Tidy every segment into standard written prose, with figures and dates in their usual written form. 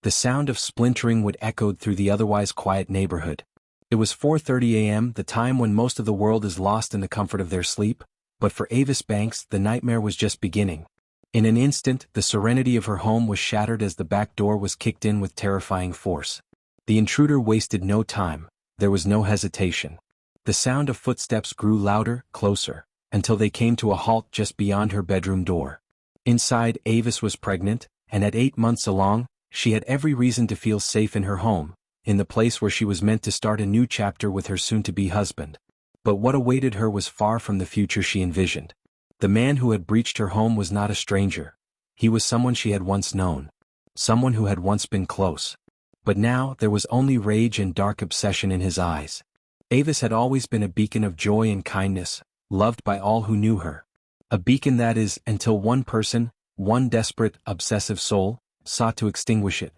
The sound of splintering wood echoed through the otherwise quiet neighborhood. It was 4:30 a.m., the time when most of the world is lost in the comfort of their sleep, but for Avis Banks the nightmare was just beginning. In an instant, the serenity of her home was shattered as the back door was kicked in with terrifying force. The intruder wasted no time. There was no hesitation. The sound of footsteps grew louder, closer, until they came to a halt just beyond her bedroom door. Inside, Avis was pregnant, and at 8 months along, she had every reason to feel safe in her home, in the place where she was meant to start a new chapter with her soon-to-be husband. But what awaited her was far from the future she envisioned. The man who had breached her home was not a stranger. He was someone she had once known. Someone who had once been close. But now there was only rage and dark obsession in his eyes. Avis had always been a beacon of joy and kindness, loved by all who knew her. A beacon that is, until one person, one desperate, obsessive soul, sought to extinguish it.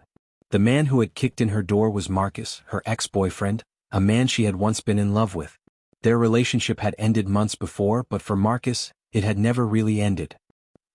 The man who had kicked in her door was Marcus, her ex-boyfriend, a man she had once been in love with. Their relationship had ended months before, but for Marcus, it had never really ended.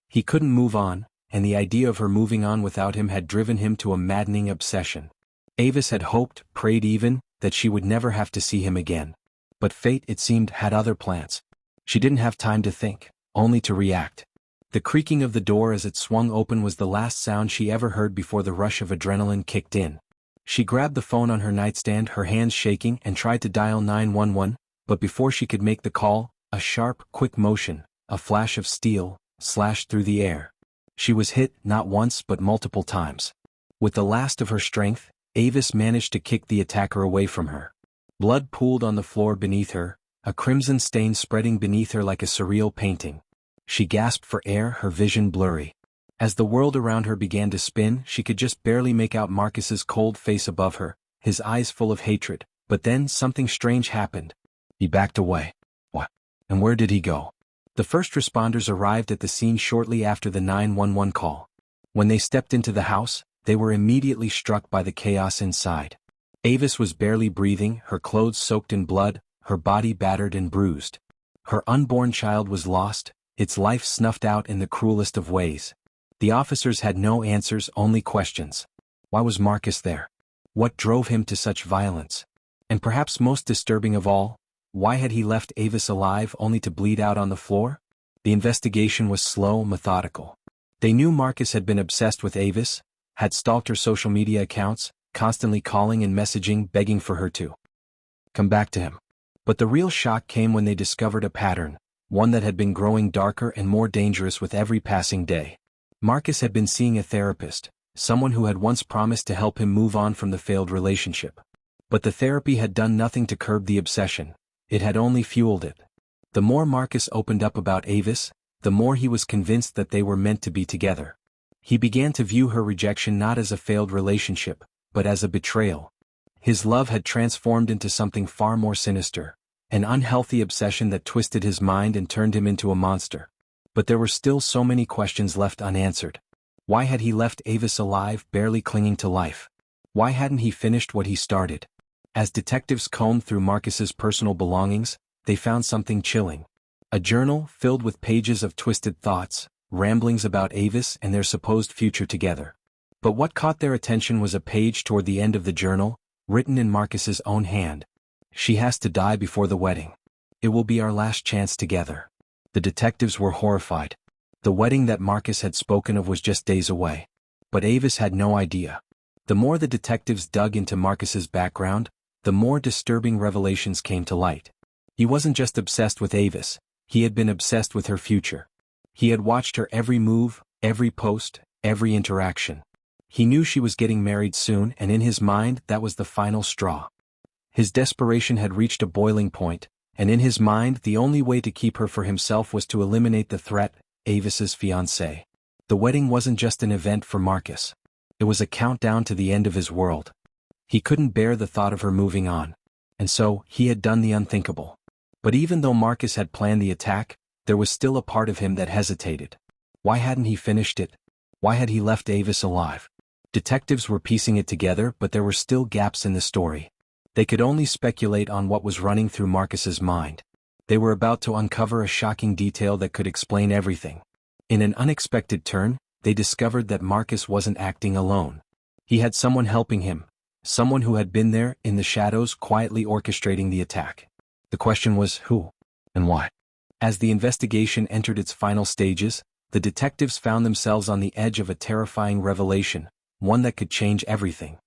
He couldn't move on, and the idea of her moving on without him had driven him to a maddening obsession. Avis had hoped, prayed even, that she would never have to see him again. But fate, it seemed, had other plans. She didn't have time to think, only to react. The creaking of the door as it swung open was the last sound she ever heard before the rush of adrenaline kicked in. She grabbed the phone on her nightstand, her hands shaking, and tried to dial 911, but before she could make the call, a sharp, quick motion, a flash of steel, slashed through the air. She was hit, not once but multiple times. With the last of her strength, Avis managed to kick the attacker away from her. Blood pooled on the floor beneath her, a crimson stain spreading beneath her like a surreal painting. She gasped for air, her vision blurry. As the world around her began to spin, she could just barely make out Marcus's cold face above her, his eyes full of hatred. But then something strange happened. He backed away. What? And where did he go? The first responders arrived at the scene shortly after the 911 call. When they stepped into the house, they were immediately struck by the chaos inside. Avis was barely breathing, her clothes soaked in blood, her body battered and bruised. Her unborn child was lost, its life snuffed out in the cruelest of ways. The officers had no answers, only questions. Why was Marcus there? What drove him to such violence? And perhaps most disturbing of all, why had he left Avis alive only to bleed out on the floor? The investigation was slow, methodical. They knew Marcus had been obsessed with Avis, had stalked her social media accounts, constantly calling and messaging, begging for her to come back to him. But the real shock came when they discovered a pattern, one that had been growing darker and more dangerous with every passing day. Marcus had been seeing a therapist, someone who had once promised to help him move on from the failed relationship. But the therapy had done nothing to curb the obsession. It had only fueled it. The more Marcus opened up about Avis, the more he was convinced that they were meant to be together. He began to view her rejection not as a failed relationship, but as a betrayal. His love had transformed into something far more sinister, an unhealthy obsession that twisted his mind and turned him into a monster. But there were still so many questions left unanswered. Why had he left Avis alive, barely clinging to life? Why hadn't he finished what he started? As detectives combed through Marcus's personal belongings, they found something chilling. A journal filled with pages of twisted thoughts, ramblings about Avis and their supposed future together. But what caught their attention was a page toward the end of the journal, written in Marcus's own hand. She has to die before the wedding. It will be our last chance together. The detectives were horrified. The wedding that Marcus had spoken of was just days away. But Avis had no idea. The more the detectives dug into Marcus's background, the more disturbing revelations came to light. He wasn't just obsessed with Avis, he had been obsessed with her future. He had watched her every move, every post, every interaction. He knew she was getting married soon, and in his mind that was the final straw. His desperation had reached a boiling point, and in his mind the only way to keep her for himself was to eliminate the threat, Avis's fiancé. The wedding wasn't just an event for Marcus. It was a countdown to the end of his world. He couldn't bear the thought of her moving on. And so, he had done the unthinkable. But even though Marcus had planned the attack, there was still a part of him that hesitated. Why hadn't he finished it? Why had he left Avis alive? Detectives were piecing it together, but there were still gaps in the story. They could only speculate on what was running through Marcus's mind. They were about to uncover a shocking detail that could explain everything. In an unexpected turn, they discovered that Marcus wasn't acting alone. He had someone helping him, someone who had been there in the shadows quietly orchestrating the attack. The question was who and why. As the investigation entered its final stages, the detectives found themselves on the edge of a terrifying revelation, one that could change everything.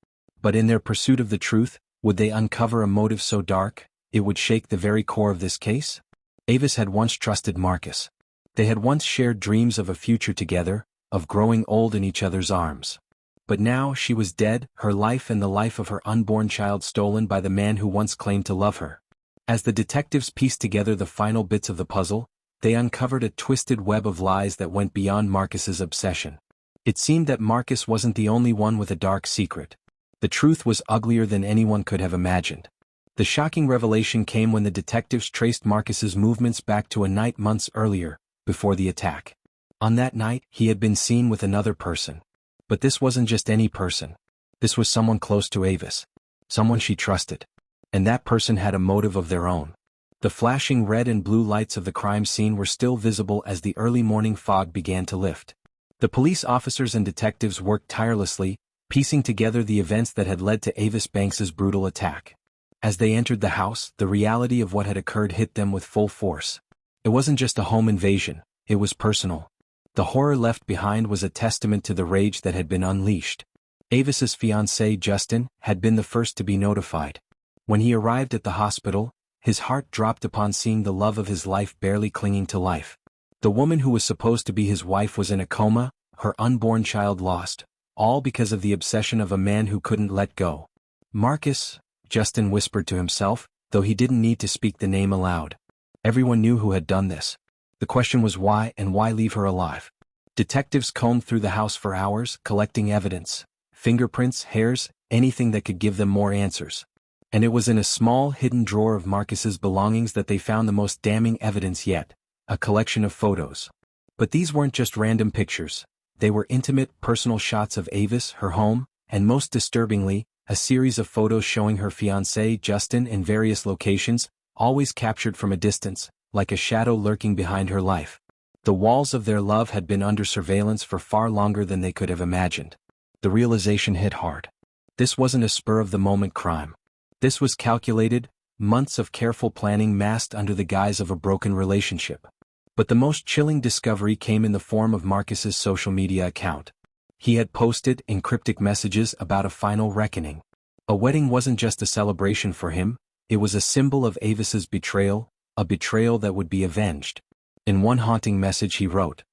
But in their pursuit of the truth, would they uncover a motive so dark, it would shake the very core of this case? Avis had once trusted Marcus. They had once shared dreams of a future together, of growing old in each other's arms. But now she was dead, her life and the life of her unborn child stolen by the man who once claimed to love her. As the detectives pieced together the final bits of the puzzle, they uncovered a twisted web of lies that went beyond Marcus's obsession. It seemed that Marcus wasn't the only one with a dark secret. The truth was uglier than anyone could have imagined. The shocking revelation came when the detectives traced Marcus's movements back to a night months earlier, before the attack. On that night, he had been seen with another person. But this wasn't just any person. This was someone close to Avis. Someone she trusted. And that person had a motive of their own. The flashing red and blue lights of the crime scene were still visible as the early morning fog began to lift. The police officers and detectives worked tirelessly, piecing together the events that had led to Avis Banks's brutal attack. As they entered the house, the reality of what had occurred hit them with full force. It wasn't just a home invasion, it was personal. The horror left behind was a testament to the rage that had been unleashed. Avis's fiancé, Justin, had been the first to be notified. When he arrived at the hospital, his heart dropped upon seeing the love of his life barely clinging to life. The woman who was supposed to be his wife was in a coma, her unborn child lost, all because of the obsession of a man who couldn't let go. Marcus, Justin whispered to himself, though he didn't need to speak the name aloud. Everyone knew who had done this. The question was why, and why leave her alive? Detectives combed through the house for hours, collecting evidence, fingerprints, hairs, anything that could give them more answers. And it was in a small hidden drawer of Marcus's belongings that they found the most damning evidence yet, a collection of photos. But these weren't just random pictures. They were intimate, personal shots of Avis, her home, and most disturbingly, a series of photos showing her fiancé, Justin, in various locations, always captured from a distance, like a shadow lurking behind her life. The walls of their love had been under surveillance for far longer than they could have imagined. The realization hit hard. This wasn't a spur-of-the-moment crime. This was calculated, months of careful planning masked under the guise of a broken relationship. But the most chilling discovery came in the form of Marcus's social media account. He had posted in cryptic messages about a final reckoning. A wedding wasn't just a celebration for him, it was a symbol of Avis's betrayal, a betrayal that would be avenged. In one haunting message he wrote,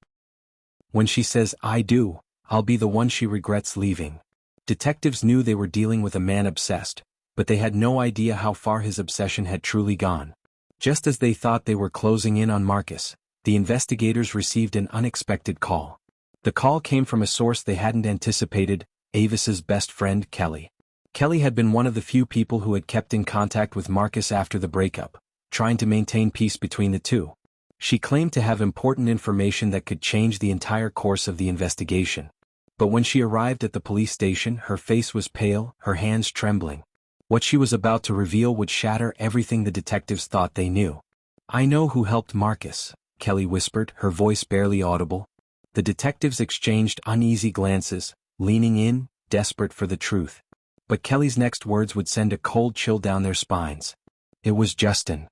"When she says I do, I'll be the one she regrets leaving." Detectives knew they were dealing with a man obsessed, but they had no idea how far his obsession had truly gone. Just as they thought they were closing in on Marcus, the investigators received an unexpected call. The call came from a source they hadn't anticipated, Avis's best friend, Kelly. Kelly had been one of the few people who had kept in contact with Marcus after the breakup, trying to maintain peace between the two. She claimed to have important information that could change the entire course of the investigation. But when she arrived at the police station, her face was pale, her hands trembling. What she was about to reveal would shatter everything the detectives thought they knew. "I know who helped Marcus," Kelly whispered, her voice barely audible. The detectives exchanged uneasy glances, leaning in, desperate for the truth. But Kelly's next words would send a cold chill down their spines. It was Justin.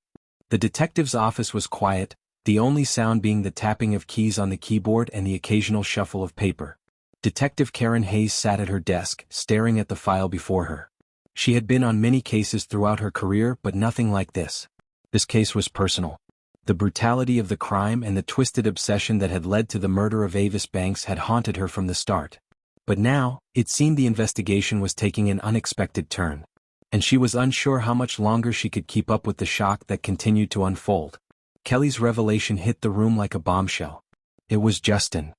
The detective's office was quiet, the only sound being the tapping of keys on the keyboard and the occasional shuffle of paper. Detective Karen Hayes sat at her desk, staring at the file before her. She had been on many cases throughout her career, but nothing like this. This case was personal. The brutality of the crime and the twisted obsession that had led to the murder of Avis Banks had haunted her from the start. But now, it seemed the investigation was taking an unexpected turn. And she was unsure how much longer she could keep up with the shock that continued to unfold. Kelly's revelation hit the room like a bombshell. It was Justin.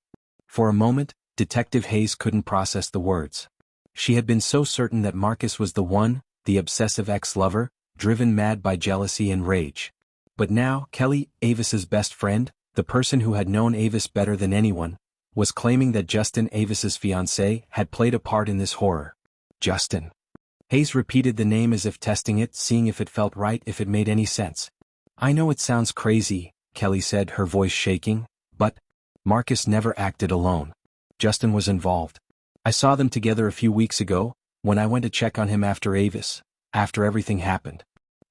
For a moment, Detective Hayes couldn't process the words. She had been so certain that Marcus was the one, the obsessive ex-lover, driven mad by jealousy and rage. But now, Kelly, Avis's best friend, the person who had known Avis better than anyone, was claiming that Justin, Avis's fiancé, had played a part in this horror. Justin. Hayes repeated the name as if testing it, seeing if it felt right, if it made any sense. "I know it sounds crazy," Kelly said, her voice shaking, "but Marcus never acted alone. Justin was involved. I saw them together a few weeks ago, when I went to check on him after Avis, after everything happened.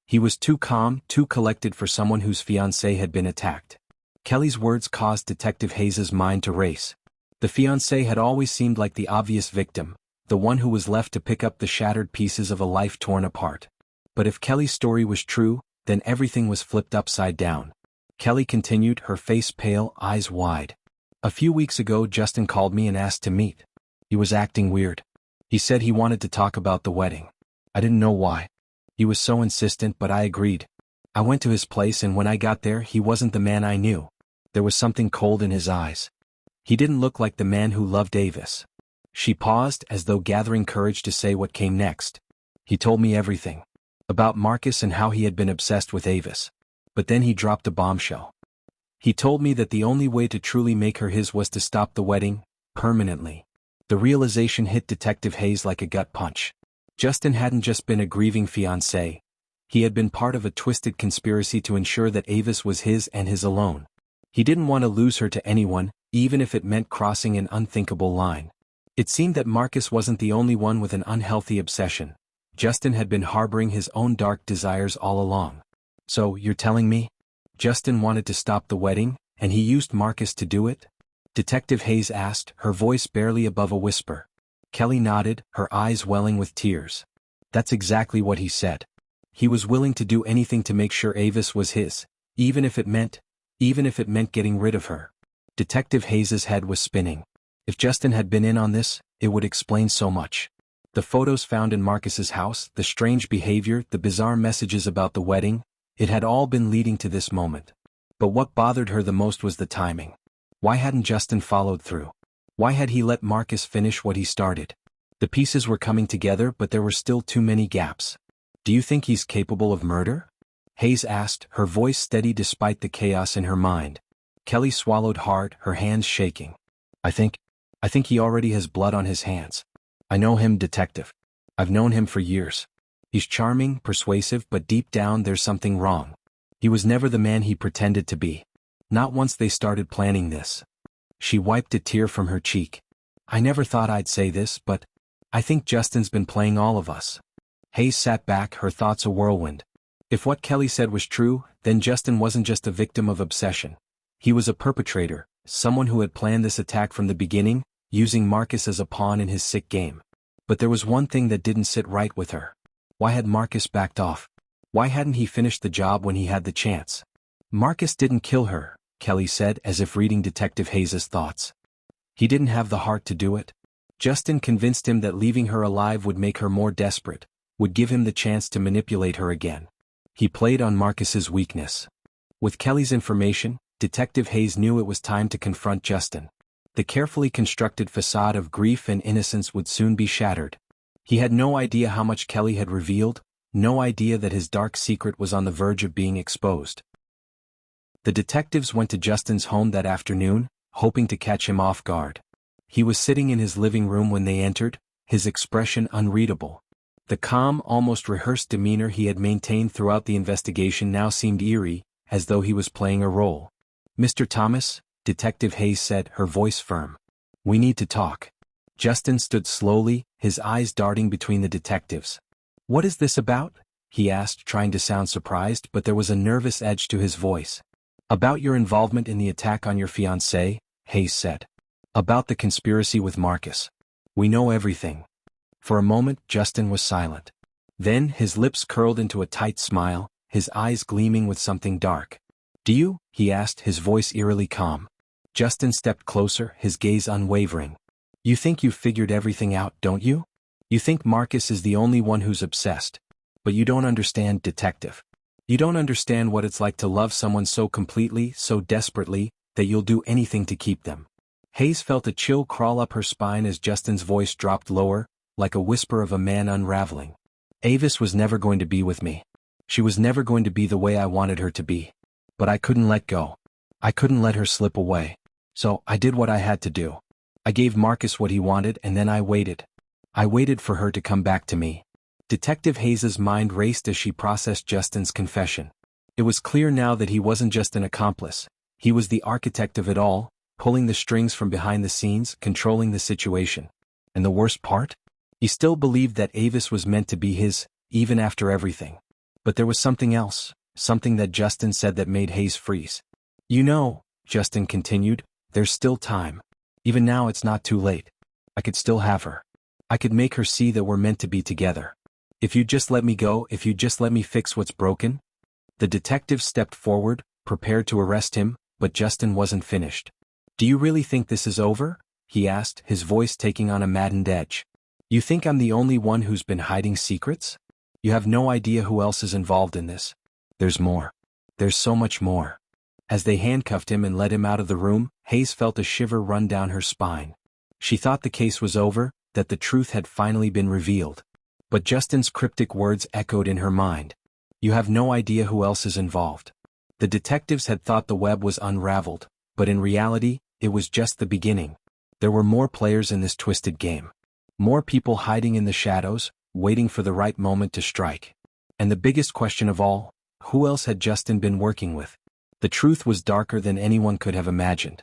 He was too calm, too collected for someone whose fiancé had been attacked. Kelly's words caused Detective Hayes' mind to race. The fiancé had always seemed like the obvious victim, the one who was left to pick up the shattered pieces of a life torn apart. But if Kelly's story was true, then everything was flipped upside down. Kelly continued, her face pale, eyes wide. A few weeks ago Justin called me and asked to meet. He was acting weird. He said he wanted to talk about the wedding. I didn't know why. He was so insistent, but I agreed. I went to his place, and when I got there he wasn't the man I knew. There was something cold in his eyes. He didn't look like the man who loved Avis. She paused, as though gathering courage to say what came next. He told me everything. About Marcus and how he had been obsessed with Avis. But then he dropped a bombshell. He told me that the only way to truly make her his was to stop the wedding, permanently. The realization hit Detective Hayes like a gut punch. Justin hadn't just been a grieving fiancé. He had been part of a twisted conspiracy to ensure that Avis was his and his alone. He didn't want to lose her to anyone, even if it meant crossing an unthinkable line. It seemed that Marcus wasn't the only one with an unhealthy obsession. Justin had been harboring his own dark desires all along. So, you're telling me? Justin wanted to stop the wedding, and he used Marcus to do it? Detective Hayes asked, her voice barely above a whisper. Kelly nodded, her eyes welling with tears. That's exactly what he said. He was willing to do anything to make sure Avis was his, even if it meant getting rid of her. Detective Hayes' head was spinning. If Justin had been in on this, it would explain so much. The photos found in Marcus's house, the strange behavior, the bizarre messages about the wedding, it had all been leading to this moment. But what bothered her the most was the timing. Why hadn't Justin followed through? Why had he let Marcus finish what he started? The pieces were coming together, but there were still too many gaps. Do you think he's capable of murder? Hayes asked, her voice steady despite the chaos in her mind. Kelly swallowed hard, her hands shaking. I think he already has blood on his hands. I know him, Detective. I've known him for years. He's charming, persuasive, but deep down there's something wrong. He was never the man he pretended to be. Not once they started planning this. She wiped a tear from her cheek. I never thought I'd say this, but I think Justin's been playing all of us. Hayes sat back, her thoughts a whirlwind. If what Kelly said was true, then Justin wasn't just a victim of obsession. He was a perpetrator, someone who had planned this attack from the beginning, using Marcus as a pawn in his sick game. But there was one thing that didn't sit right with her. Why had Marcus backed off? Why hadn't he finished the job when he had the chance? Marcus didn't kill her, Kelly said, as if reading Detective Hayes' thoughts. He didn't have the heart to do it. Justin convinced him that leaving her alive would make her more desperate, would give him the chance to manipulate her again. He played on Marcus's weakness. With Kelly's information, Detective Hayes knew it was time to confront Justin. The carefully constructed facade of grief and innocence would soon be shattered. He had no idea how much Kelly had revealed, no idea that his dark secret was on the verge of being exposed. The detectives went to Justin's home that afternoon, hoping to catch him off guard. He was sitting in his living room when they entered, his expression unreadable. The calm, almost rehearsed demeanor he had maintained throughout the investigation now seemed eerie, as though he was playing a role. Mr. Thomas, Detective Hayes said, her voice firm. We need to talk. Justin stood slowly, his eyes darting between the detectives. What is this about? He asked, trying to sound surprised, but there was a nervous edge to his voice. About your involvement in the attack on your fiancé, Hayes said. About the conspiracy with Marcus. We know everything. For a moment, Justin was silent. Then, his lips curled into a tight smile, his eyes gleaming with something dark. Do you? He asked, his voice eerily calm. Justin stepped closer, his gaze unwavering. You think you've figured everything out, don't you? You think Marcus is the only one who's obsessed. But you don't understand, Detective. You don't understand what it's like to love someone so completely, so desperately, that you'll do anything to keep them. Hayes felt a chill crawl up her spine as Justin's voice dropped lower, like a whisper of a man unraveling. Avis was never going to be with me. She was never going to be the way I wanted her to be. But I couldn't let go. I couldn't let her slip away. So, I did what I had to do. I gave Marcus what he wanted, and then I waited. I waited for her to come back to me. Detective Hayes' mind raced as she processed Justin's confession. It was clear now that he wasn't just an accomplice. He was the architect of it all, pulling the strings from behind the scenes, controlling the situation. And the worst part? He still believed that Avis was meant to be his, even after everything. But there was something else, something that Justin said that made Hayes freeze. You know, Justin continued, there's still time. Even now it's not too late. I could still have her. I could make her see that we're meant to be together. If you just let me go, if you just let me fix what's broken. The detective stepped forward, prepared to arrest him, but Justin wasn't finished. Do you really think this is over? He asked, his voice taking on a maddened edge. You think I'm the only one who's been hiding secrets? You have no idea who else is involved in this. There's more. There's so much more. As they handcuffed him and led him out of the room, Hayes felt a shiver run down her spine. She thought the case was over, that the truth had finally been revealed. But Justin's cryptic words echoed in her mind. You have no idea who else is involved. The detectives had thought the web was unraveled, but in reality, it was just the beginning. There were more players in this twisted game. More people hiding in the shadows, waiting for the right moment to strike. And the biggest question of all, who else had Justin been working with? The truth was darker than anyone could have imagined.